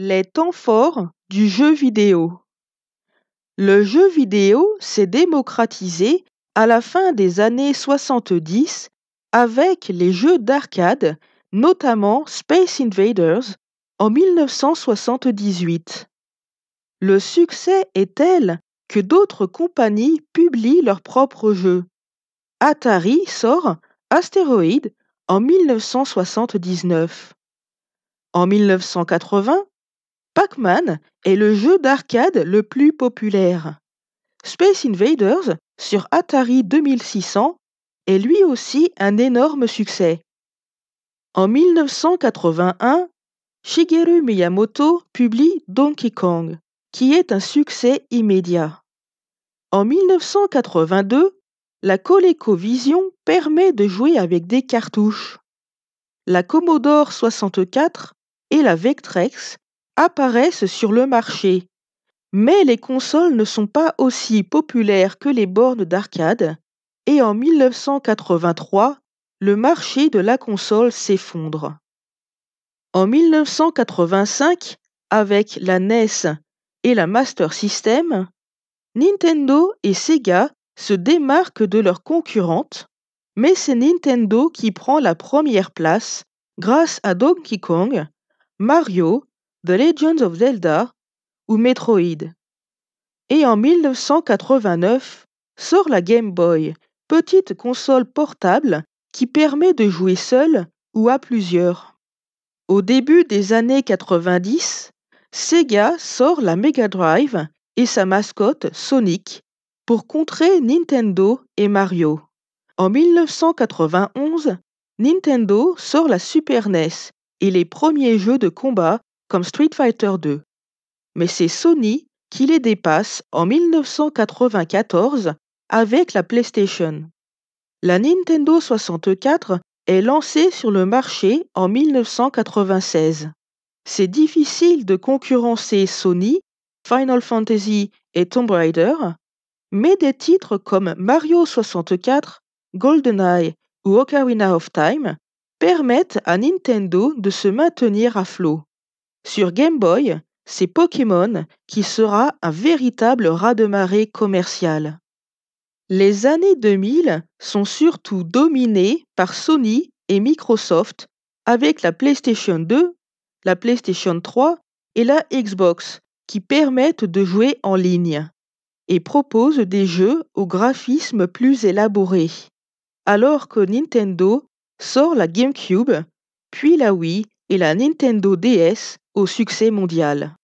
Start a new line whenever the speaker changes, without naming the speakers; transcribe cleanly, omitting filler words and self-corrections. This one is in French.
Les temps forts du jeu vidéo. Le jeu vidéo s'est démocratisé à la fin des années 70 avec les jeux d'arcade, notamment Space Invaders en 1978. Le succès est tel que d'autres compagnies publient leurs propres jeux. Atari sort Asteroid en 1979. En 1980, Pac-Man est le jeu d'arcade le plus populaire. Space Invaders sur Atari 2600 est lui aussi un énorme succès. En 1981, Shigeru Miyamoto publie Donkey Kong, qui est un succès immédiat. En 1982, la ColecoVision permet de jouer avec des cartouches. La Commodore 64 et la Vectrex apparaissent sur le marché, mais les consoles ne sont pas aussi populaires que les bornes d'arcade et en 1983, le marché de la console s'effondre. En 1985, avec la NES et la Master System, Nintendo et Sega se démarquent de leurs concurrentes, mais c'est Nintendo qui prend la première place grâce à Donkey Kong, Mario, The Legend of Zelda ou Metroid. Et en 1989, sort la Game Boy, petite console portable qui permet de jouer seul ou à plusieurs. Au début des années 90, Sega sort la Mega Drive et sa mascotte Sonic pour contrer Nintendo et Mario. En 1991, Nintendo sort la Super NES et les premiers jeux de combat comme Street Fighter 2. Mais c'est Sony qui les dépasse en 1994 avec la PlayStation. La Nintendo 64 est lancée sur le marché en 1996. C'est difficile de concurrencer Sony, Final Fantasy et Tomb Raider, mais des titres comme Mario 64, GoldenEye ou Ocarina of Time permettent à Nintendo de se maintenir à flot. Sur Game Boy, c'est Pokémon qui sera un véritable raz-de-marée commercial. Les années 2000 sont surtout dominées par Sony et Microsoft avec la PlayStation 2, la PlayStation 3 et la Xbox qui permettent de jouer en ligne et proposent des jeux au graphisme plus élaboré, alors que Nintendo sort la GameCube, puis la Wii et la Nintendo DS au succès mondial.